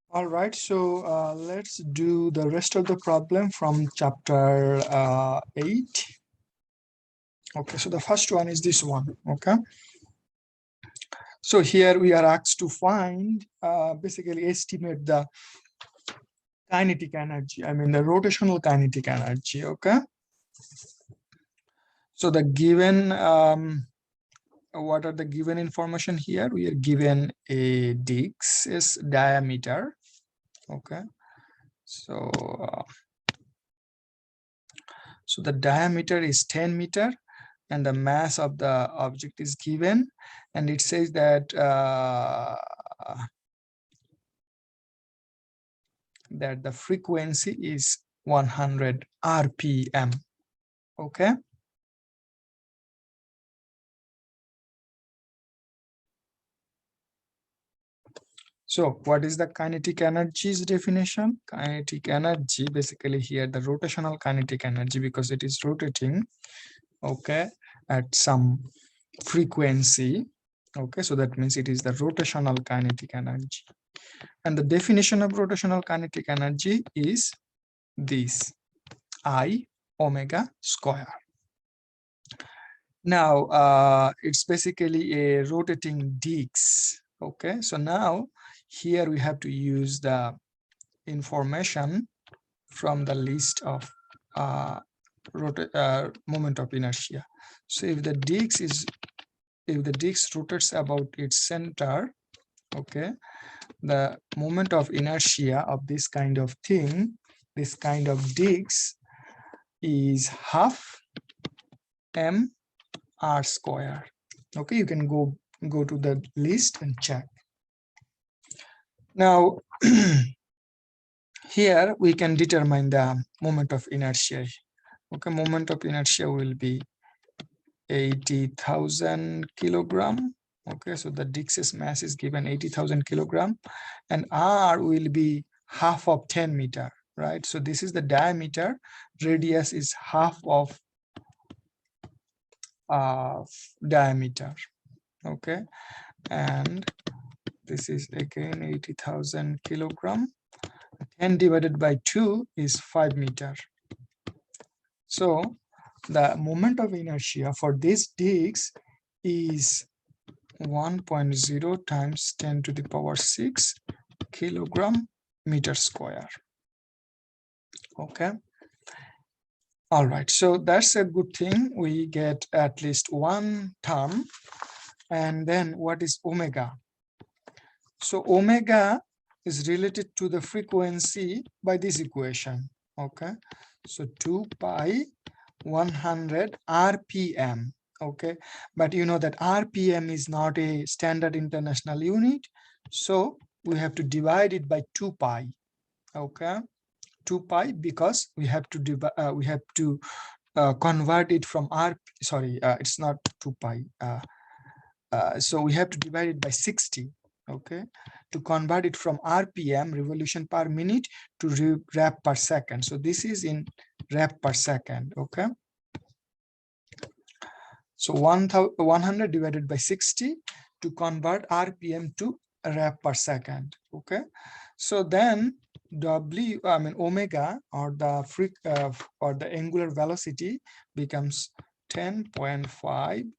All right, so let's do the rest of the problem from chapter 8. Okay, so the first one is this one. Okay, so here we are asked to find, basically estimate the kinetic energy, I mean the rotational kinetic energy. Okay, so the given, what are the given information here? We are given a disc is diameter. Okay, so so the diameter is 10 meter and the mass of the object is given, and it says that that the frequency is 100 RPM. Okay, so what is the kinetic energy's definition? Kinetic energy, basically here the rotational kinetic energy, because it is rotating, okay, at some frequency. Okay, so that means it is the rotational kinetic energy. And the definition of rotational kinetic energy is this: I omega square. Now it's basically a rotating disc. Okay, so now here we have to use the information from the list of moment of inertia. So if the disc rotates about its center, okay, the moment of inertia of this kind of thing, this kind of disc, is half m r square. Okay, you can go to the list and check. Now here we can determine the moment of inertia. Okay, moment of inertia will be 80,000 kilogram. Okay, so the disc's mass is given 80,000 kilogram, and r will be half of 10 meter, right? So this is the diameter, radius is half of diameter. Okay, and this is again 80,000 kilogram. 10 divided by 2 is 5 meter. So the moment of inertia for this disc is 1.0 times 10 to the power 6 kilogram meter square. Okay, all right, so that's a good thing. We get at least one term. And then what is omega? So omega is related to the frequency by this equation. Okay, so 2 pi 100 RPM. Okay, but you know that RPM is not a standard international unit, so we have to divide it by 2 pi. Okay, 2 pi, because we have to convert it from it's not 2 pi, so we have to divide it by 60. Okay, to convert it from RPM, revolution per minute, to rev per second. So this is in rev per second. Okay, so 100 divided by 60 to convert RPM to rev per second. Okay, so then omega, or the angular velocity, becomes 10.5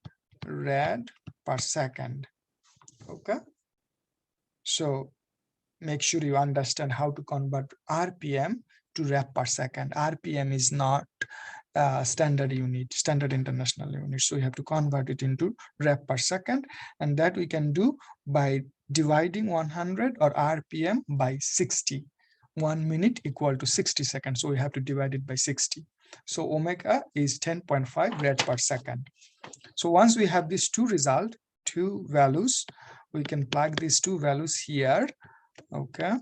rad per second. Okay, so make sure you understand how to convert RPM to rev per second. RPM is not standard international unit, so you have to convert it into rev per second, and that we can do by dividing 100 or RPM by 60. 1 minute equal to 60 seconds, so we have to divide it by 60. So omega is 10.5 rad per second. So once we have these two values, we can plug these two values here. Okay,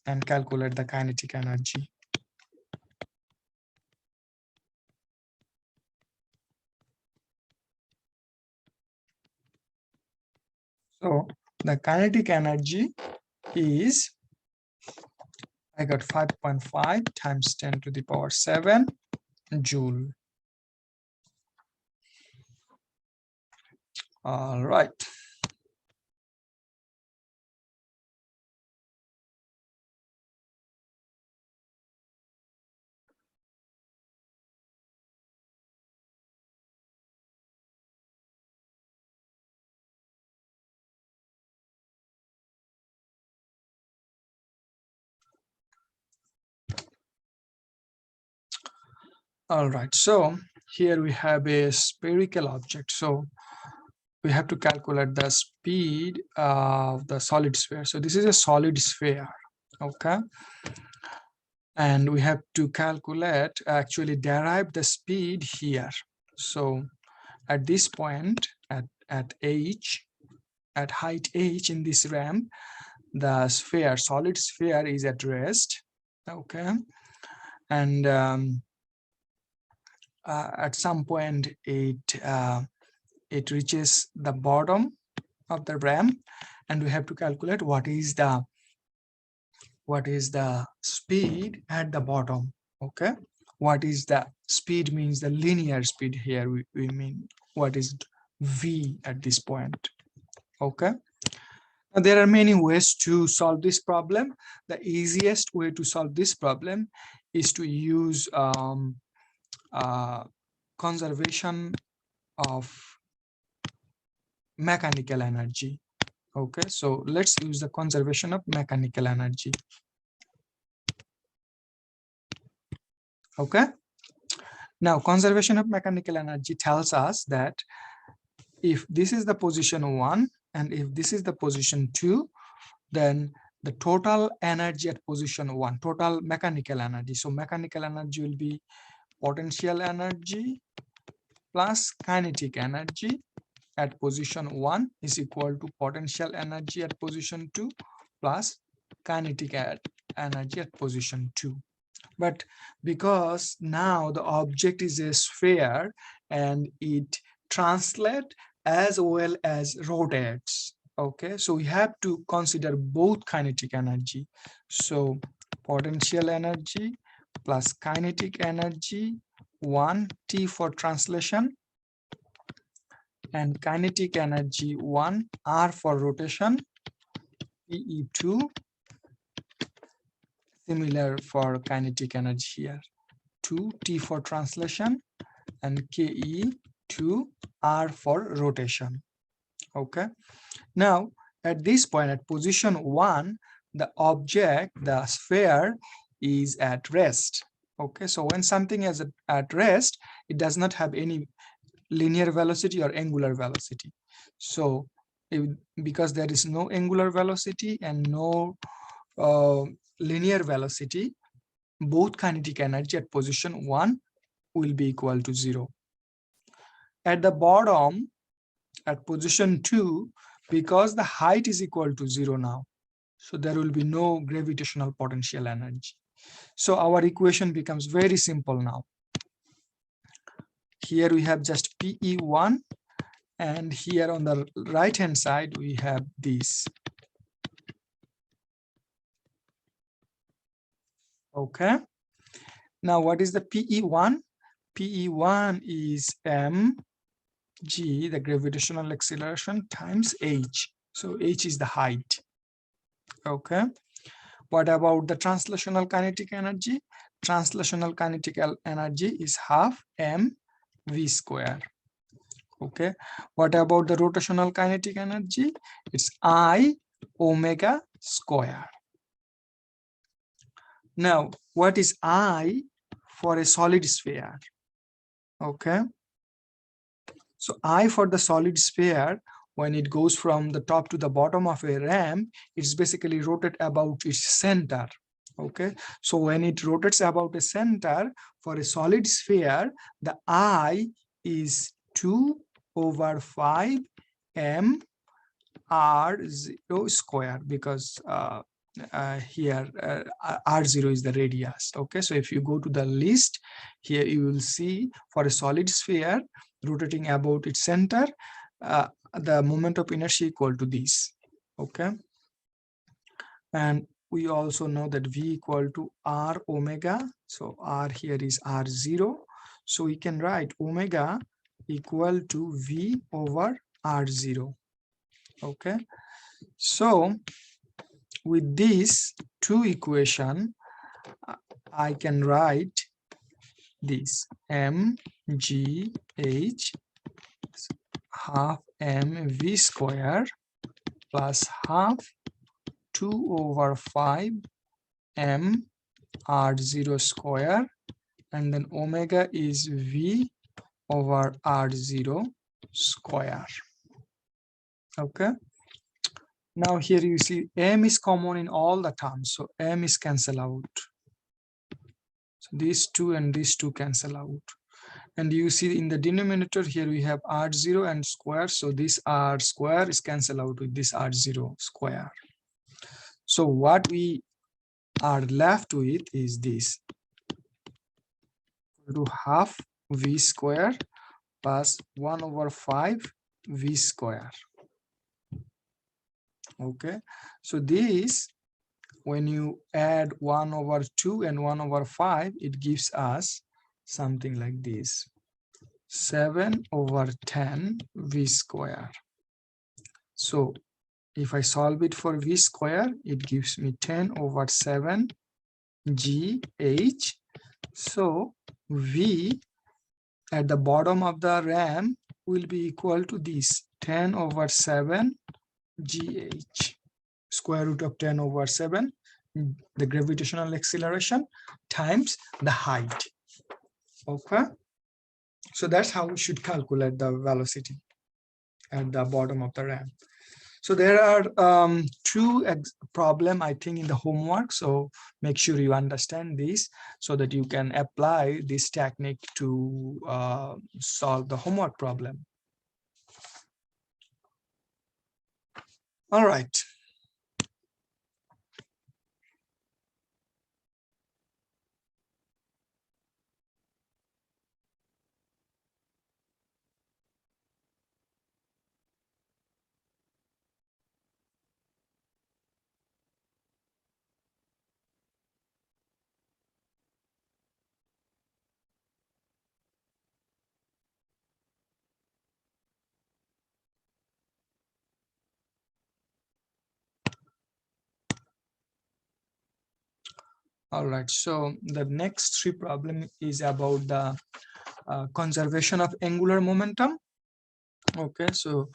and calculate the kinetic energy. So the kinetic energy is, I got 5.5 times 10 to the power 7 joule. All right. All right, so here we have a spherical object. So we have to calculate the speed of the solid sphere. So this is a solid sphere, okay? And we have to calculate, actually derive the speed here. So at this point, at h, at height h in this ramp, the sphere, solid sphere is at rest, okay? And at some point it reaches the bottom of the ramp, and we have to calculate what is the speed at the bottom, okay? What is the speed means the linear speed here, we mean what is v at this point, okay? Now, there are many ways to solve this problem. The easiest way to solve this problem is to use conservation of mechanical energy. Okay, so let's use the conservation of mechanical energy. Okay, now conservation of mechanical energy tells us that if this is the position 1 and if this is the position 2, then the total energy at position 1, total mechanical energy. So mechanical energy will be potential energy plus kinetic energy at position 1 is equal to potential energy at position 2 plus kinetic energy at position 2. But because now the object is a sphere and it translates as well as rotates, okay, so we have to consider both kinetic energy. So potential energy plus kinetic energy, 1 T for translation, and kinetic energy 1 R for rotation, PE2, similar for kinetic energy here, 2 T for translation and KE2 R for rotation. Okay, now at this point at position 1, the object, the sphere, is at rest. Okay, so when something is at rest, it does not have any linear velocity or angular velocity. So because there is no angular velocity and no linear velocity, both kinetic energy at position 1 will be equal to 0. At the bottom, at position 2, because the height is equal to 0 now, so there will be no gravitational potential energy. So our equation becomes very simple now. Here we have just PE1, and here on the right hand side we have this. Okay, now what is the PE1? PE1 is mg, the gravitational acceleration, times h. So h is the height. Okay, what about the translational kinetic energy? Translational kinetic energy is half mv square. Okay, what about the rotational kinetic energy? It's I omega square. Now, what is I for a solid sphere? Okay, so I for the solid sphere, when it goes from the top to the bottom of a ramp, it's basically rotate about its center. Okay, so when it rotates about a center for a solid sphere, the I is 2 over 5 m r0 square, because here r0 is the radius. Okay, so if you go to the list here, you will see for a solid sphere rotating about its center, the moment of inertia equal to this. Okay, and we also know that v equal to r omega, so r here is r0, so we can write omega equal to v over r0. Okay, so with these two equation, I can write this mgh half mv square plus half 2 over 5 m r0 square and then omega is V over R0 square. Okay. Now here you see M is common in all the terms, so M is cancel out. So these two and these two cancel out. And you see in the denominator here we have R0 and square, so this R square is cancel out with this R0 square. So what we are left with is this, to half V square plus 1 over 5 V square. Okay, so this, when you add 1 over 2 and 1 over 5, it gives us something like this, 7 over 10 V square. So if I solve it for V square, it gives me 10 over 7 GH. So V at the bottom of the RAM will be equal to this 10 over 7 GH. Square root of 10 over 7, the gravitational acceleration times the height. Okay, so that's how we should calculate the velocity at the bottom of the RAM. So there are two problem, I think, in the homework, so make sure you understand this so that you can apply this technique to solve the homework problem. All right. All right, so the next three problem is about the conservation of angular momentum. Okay, so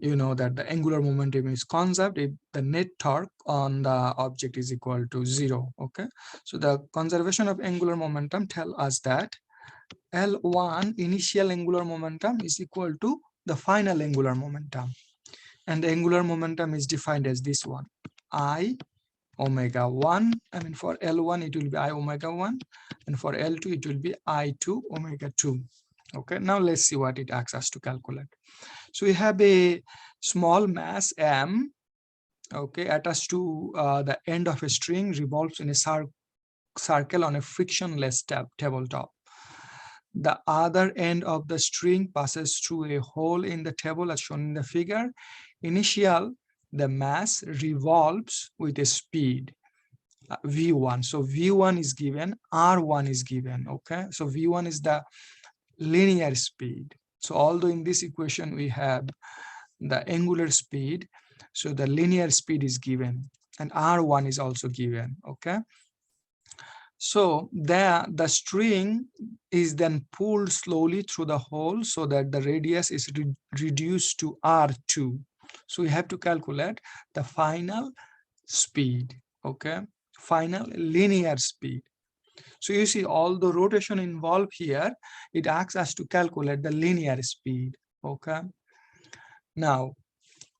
you know that the angular momentum is conserved if the net torque on the object is equal to 0. Okay, so the conservation of angular momentum tell us that L1 initial angular momentum is equal to the final angular momentum, and the angular momentum is defined as this one, I omega 1. I mean, for L1 it will be I omega 1, and for L2 it will be I2 omega 2. Okay, now let's see what it asks us to calculate. So we have a small mass M, okay, attached to the end of a string, revolves in a circle on a frictionless tabletop. The other end of the string passes through a hole in the table as shown in the figure. Initial, the mass revolves with a speed V1. So V1 is given, R1 is given. Okay, so V1 is the linear speed. So although in this equation we have the angular speed, so the linear speed is given, and R1 is also given. Okay, so the string is then pulled slowly through the hole so that the radius is reduced to R2. So we have to calculate the final speed. Okay, final linear speed. So you see all the rotation involved here, it asks us to calculate the linear speed. Okay, now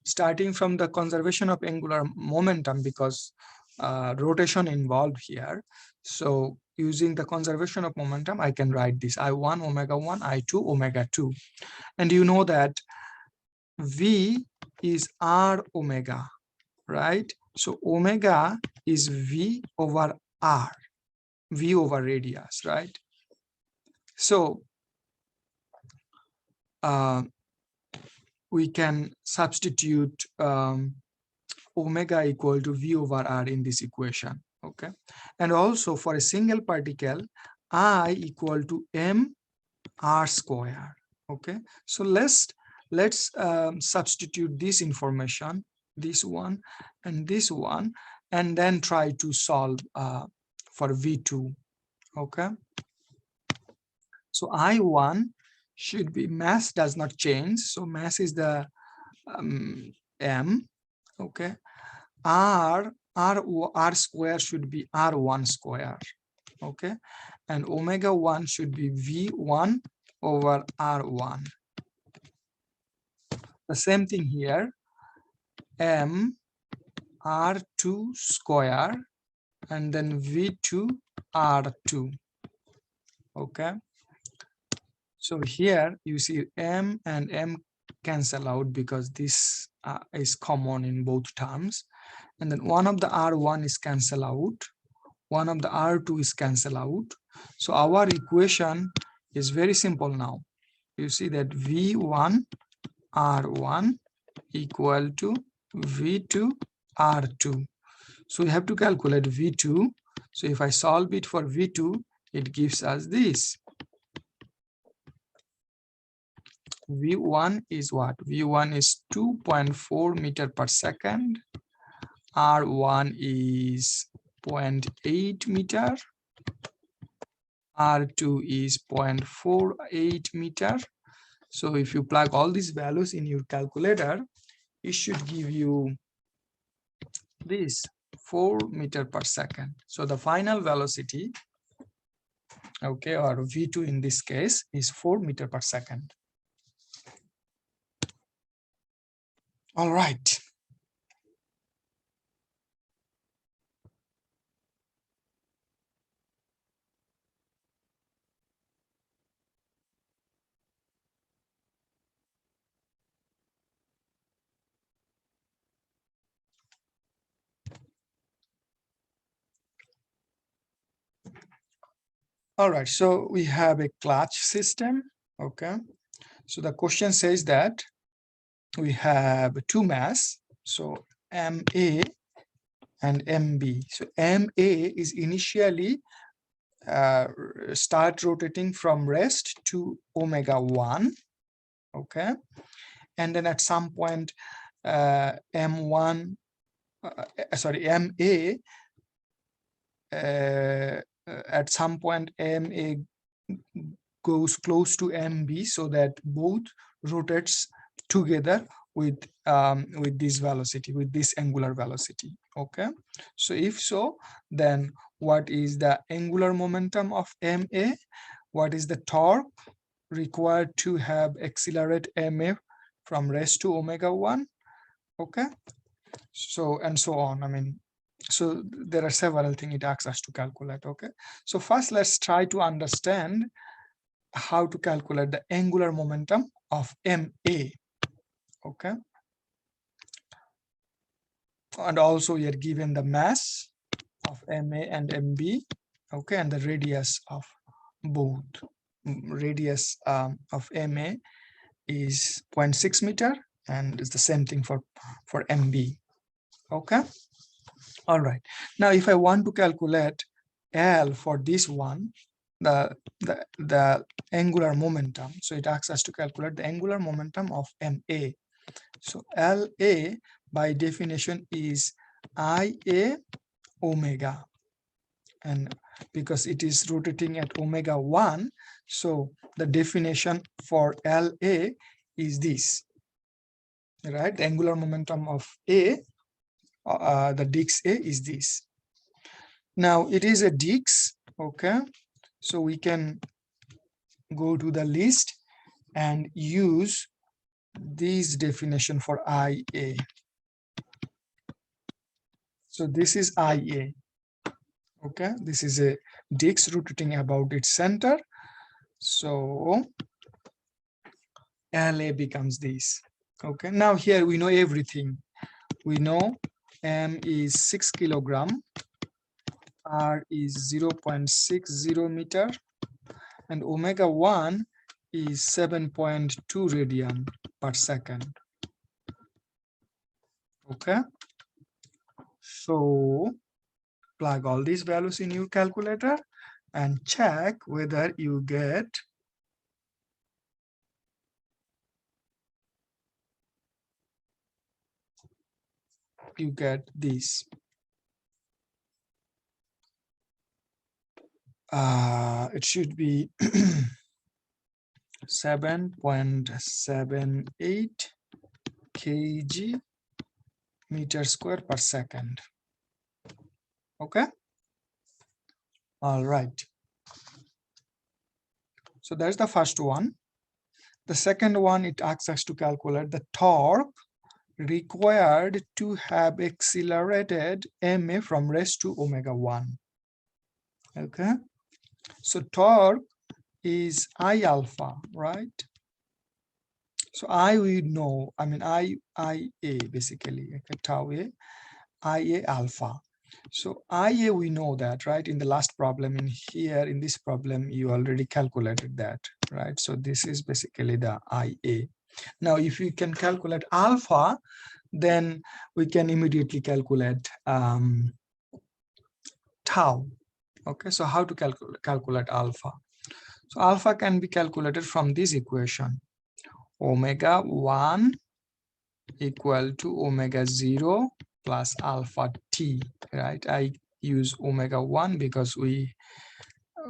starting from the conservation of angular momentum, because rotation involved here, so using the conservation of momentum, I can write this I1 omega 1, I2 omega 2, and you know that V is R omega, right? So omega is V over R, V over radius, right? So we can substitute omega equal to V over R in this equation. Okay, and also for a single particle, I equal to M R square. Okay, so let's substitute this information, this one and this one, and then try to solve for V2. Okay, so I1 should be, mass does not change, so mass is the M. Okay, R square should be R1 square. okay, and omega 1 should be V1 over R1. The same thing here, M R2 square and then V2 R2, okay. So here you see M and M cancel out because this is common in both terms, and then one of the R1 is cancel out, one of the R2 is cancel out. So our equation is very simple now. You see that V1 R1 equal to V2 R2. So we have to calculate V2. So if I solve it for V2, it gives us this. V1 is what? V1 is 2.4 meter per second. R1 is 0.8 meter. R2 is 0.48 meter. So if you plug all these values in your calculator, it should give you this 4 meter per second. So the final velocity, okay, or V2 in this case is 4 meter per second. All right. All right, so we have a clutch system, okay. So the question says that we have two mass, so MA and MB. So MA is initially start rotating from rest to omega 1, okay, and then at some point M1 sorry MA at some point MA goes close to MB, so that both rotates together with this velocity, with this angular velocity, okay. So if so, then what is the angular momentum of MA? What is the torque required to have accelerate MA from rest to omega 1, okay. So and so on. I mean, so there are several things it asks us to calculate, okay. So first let's try to understand how to calculate the angular momentum of MA, okay. And also we are given the mass of MA and MB, okay, and the radius of both. Radius of MA is 0.6 meter, and it's the same thing for MB, okay. All right, now if I want to calculate L for this one, the angular momentum, so it asks us to calculate the angular momentum of MA. So LA by definition is IA omega, and because it is rotating at omega 1, so the definition for LA is this, right? The angular momentum of A, the disc A is this. Now it is a disc, okay, so we can go to the list and use this definition for IA. So this is IA, okay, this is a disc rotating about its center, so LA becomes this, okay. Now here we know everything. We know M is 6 kilogram, R is 0.60 meter, and omega 1 is 7.2 radian per second, okay. So plug all these values in your calculator and check whether you get this. It should be 7.78 kg meter square per second, okay. All right. So that's the first one. The second one, it asks us to calculate the torque required to have accelerated ma from raised to omega 1. Okay. So torque is I alpha, right? So I we know, I mean I a basically, okay, tau a, IA alpha. So IA we know that, right? In the last problem, in here in this problem, you already calculated that, right? So this is basically the IA. Now, if you can calculate alpha, then we can immediately calculate tau. Okay, so how to calculate alpha? So alpha can be calculated from this equation. Omega 1 equal to omega 0 plus alpha t, right? I use omega 1 because we,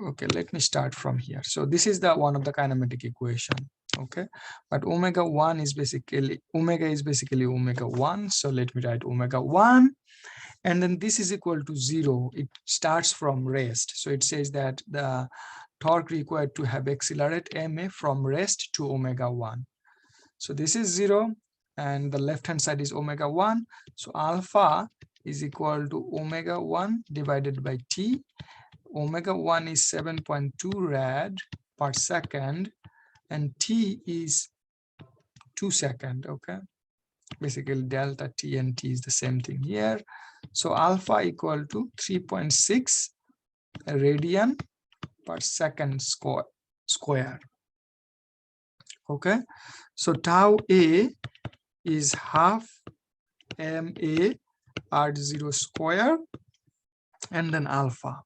okay, let me start from here. So this is the one of the kinematic equation, okay? But omega 1 is basically, omega is basically omega 1. So let me write omega 1. And then this is equal to 0. It starts from rest. So it says that the torque required to have accelerate ma from rest to omega 1. So this is 0, and the left hand side is omega 1. So alpha is equal to omega 1 divided by t. Omega 1 is 7.2 rad per second, and t is 2 seconds. Okay, basically delta t and t is the same thing here. So alpha equal to 3.6 radian per second square. Okay, so tau a is half ma r0 square and then alpha.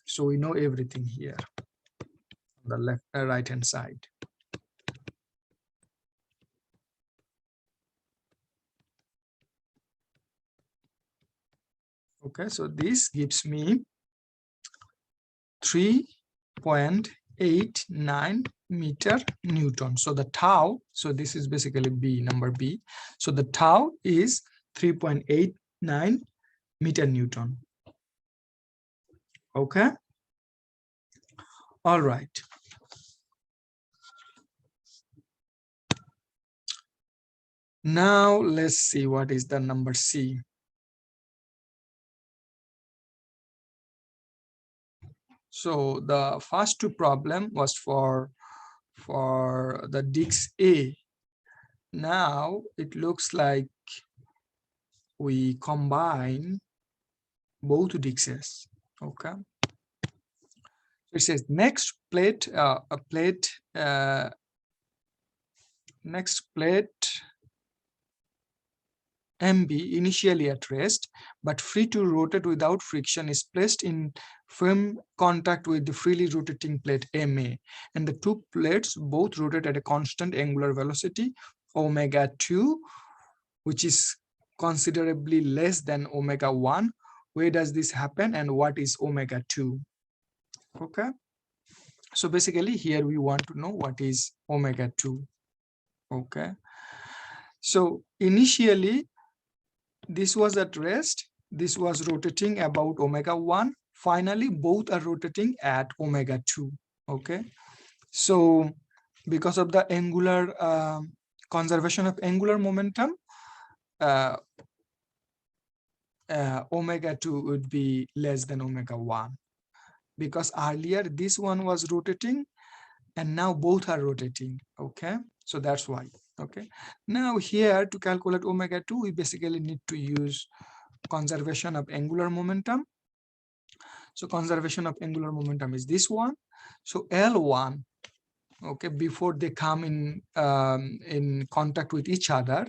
So we know everything here on the left right hand side. Okay, so this gives me 3.89 meter Newton. So the tau, so this is basically B, number B. So the tau is 3.89 meter Newton. Okay. All right. Now let's see what is the number C. So the first two problem was for the disc A. Now it looks like we combine both discs. Okay. It says next plate MB initially at rest but free to rotate without friction is placed in firm contact with the freely rotating plate MA, and the two plates both rotate at a constant angular velocity omega 2, which is considerably less than omega 1. Where does this happen and what is omega 2? Okay, so basically here we want to know what is omega 2. Okay, so initially this was at rest, this was rotating about omega 1. Finally both are rotating at omega 2. Okay, so because of the angular conservation of angular momentum, omega 2 would be less than omega 1, because earlier this one was rotating and now both are rotating. Okay, so that's why. Okay, now here to calculate omega 2 we basically need to use conservation of angular momentum. So conservation of angular momentum is this one. So L1, okay, before they come in contact with each other,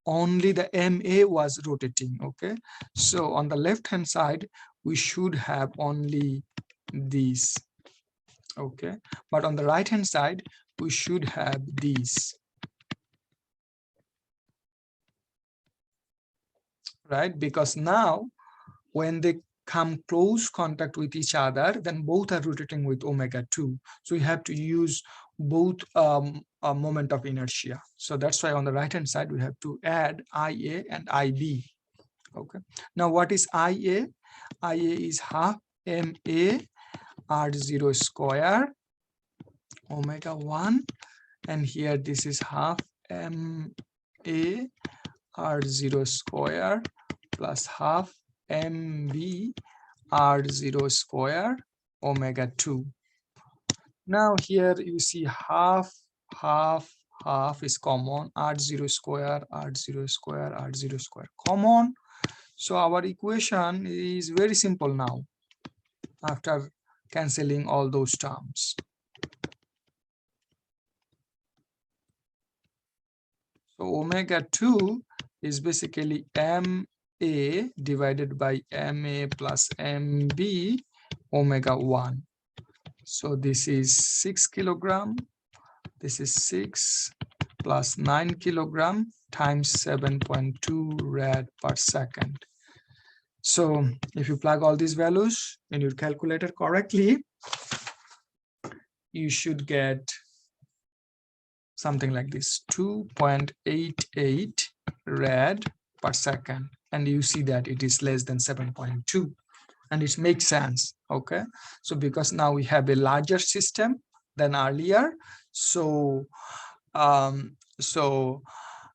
only the MA was rotating. Okay, so on the left hand side we should have only these. Okay, but on the right hand side we should have these, right? Because now when they come close contact with each other, then both are rotating with omega 2. So you have to use both a moment of inertia. So that's why on the right hand side we have to add IA and IB. Okay, now what is IA? IA is half MA R0 square omega 1, and here this is half MA R0 square plus half MB R0 square omega 2. Now here you see half, half is common, R0 square, R0 square, R0 square common. So our equation is very simple now after cancelling all those terms. So omega 2 is basically MA divided by MA plus MB omega 1. So this is 6 kilogram. This is 6 plus 9 kilogram times 7.2 rad per second. So if you plug all these values in your calculator correctly, you should get something like this, 2.88 rad per second. And you see that it is less than 7.2. And it makes sense. Okay, so because now we have a larger system than earlier, so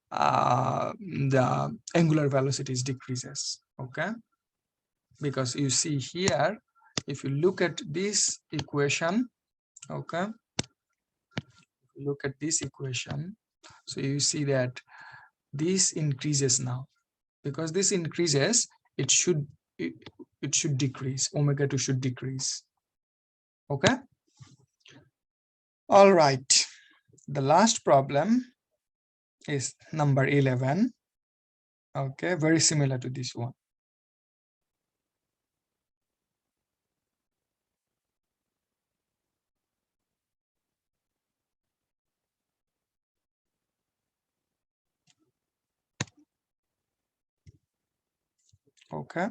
the angular velocities decreases. Okay, because you see here, if you look at this equation, okay, look at this equation, so you see that this increases now. Because this increases, it should decrease, omega 2 should decrease. Okay, all right, the last problem is number 11. Okay, very similar to this one. Okay,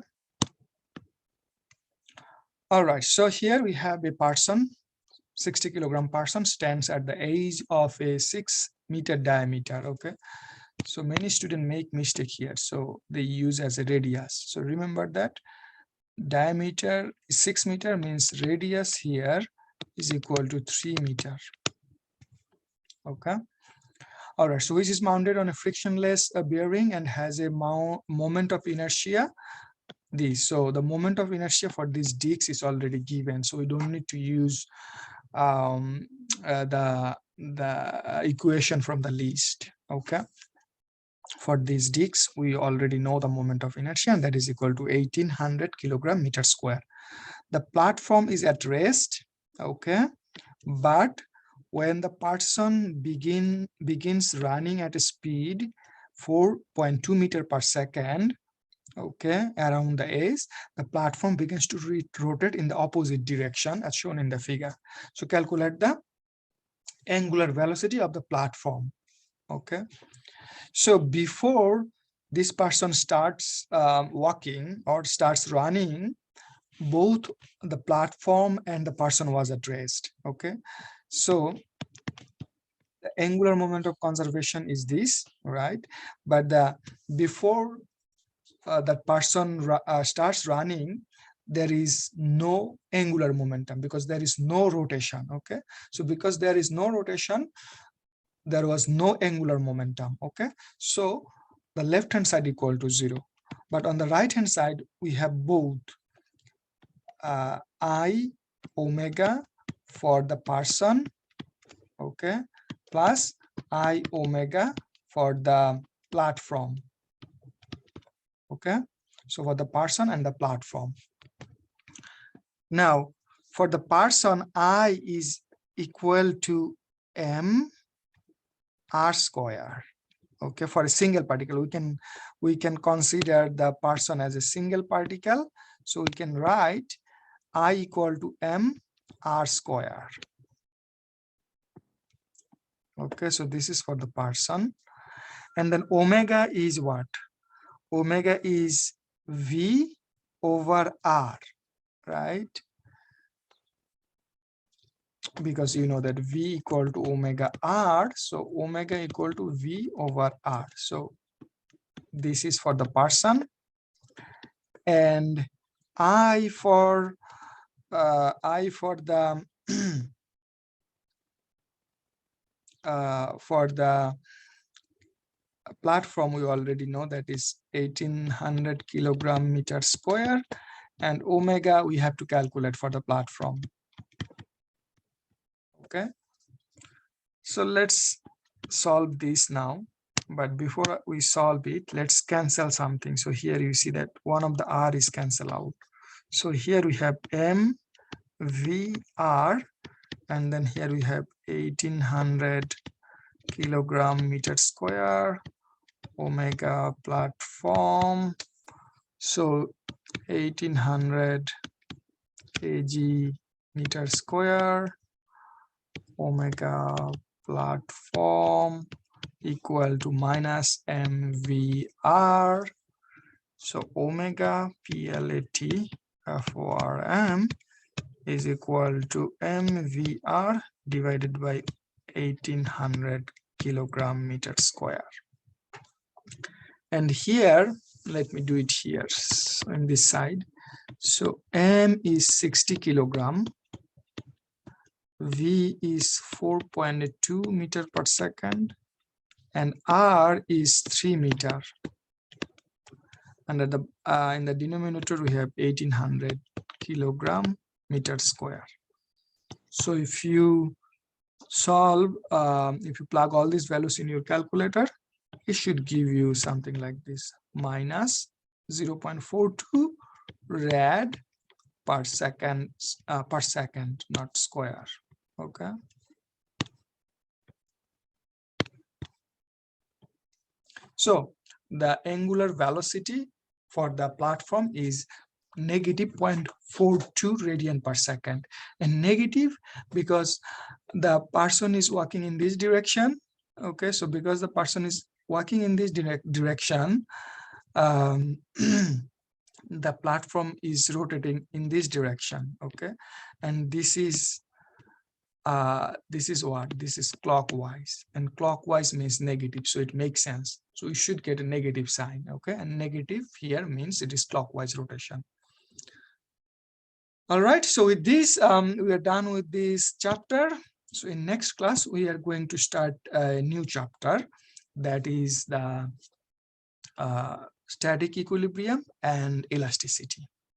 all right, so here we have a person, 60 kilogram person stands at the edge of a 6-meter diameter. Okay, so many students make mistake here, so they use as a radius. So remember that diameter is 6 meter, means radius here is equal to 3 meter. Okay, all right, so which is mounted on a frictionless bearing and has a moment of inertia this. So the moment of inertia for these discs is already given, so we don't need to use the equation from the list. Okay, for these discs we already know the moment of inertia, and that is equal to 1800 kilogram meter square. The platform is at rest. Okay, but when the person begins running at a speed 4.2 meter per second, okay, around the edge, the platform begins to rotate in the opposite direction as shown in the figure. So calculate the angular velocity of the platform. Okay, so before this person starts walking or starts running, both the platform and the person was at rest. Okay, so the angular moment of conservation is this, right? But before that person starts running, there is no angular momentum because there is no rotation. Okay, so because there is no rotation, there was no angular momentum. Okay, so the left hand side equal to 0, but on the right hand side we have both I omega for the person, okay, plus I omega for the platform. Okay, so for the person and the platform. Now for the person, I is equal to m r square. Okay, for a single particle, we can consider the person as a single particle, so we can write I equal to m r square. Okay, so this is for the person, and then omega is what? Omega is v over r, right? Because you know that v equal to omega r, so omega equal to v over r. So this is for the person, and I for the for the platform, we already know that is 1800 kilogram meter square, and omega we have to calculate for the platform. Okay, so let's solve this now, but before we solve it, let's cancel something. So here you see that one of the r is cancelled out. So here we have m v r, and then here we have 1800 kilogram meter square omega platform. So 1800 kg meter square omega platform equal to minus mvr. So omega plat form is equal to mvr divided by 1800 kilogram meter square. And here, let me do it here, so on this side. So m is 60 kilogram, v is 4.2 meter per second, and r is 3 meter. And at the in the denominator we have 1800 kilogram meter square. So if you solve, if you plug all these values in your calculator, it should give you something like this: minus 0.42 rad per second, not square. Okay. So the angular velocity for the platform is negative 0.42 radian per second, and negative because the person is walking in this direction. Okay, so because the person is walking in this direction, the platform is rotating in this direction. Okay, and this is what? This is clockwise, and clockwise means negative, so it makes sense. So you should get a negative sign. Okay, and negative here means it is clockwise rotation. All right, so with this, we are done with this chapter. So in next class, we are going to start a new chapter, that is the static equilibrium and elasticity.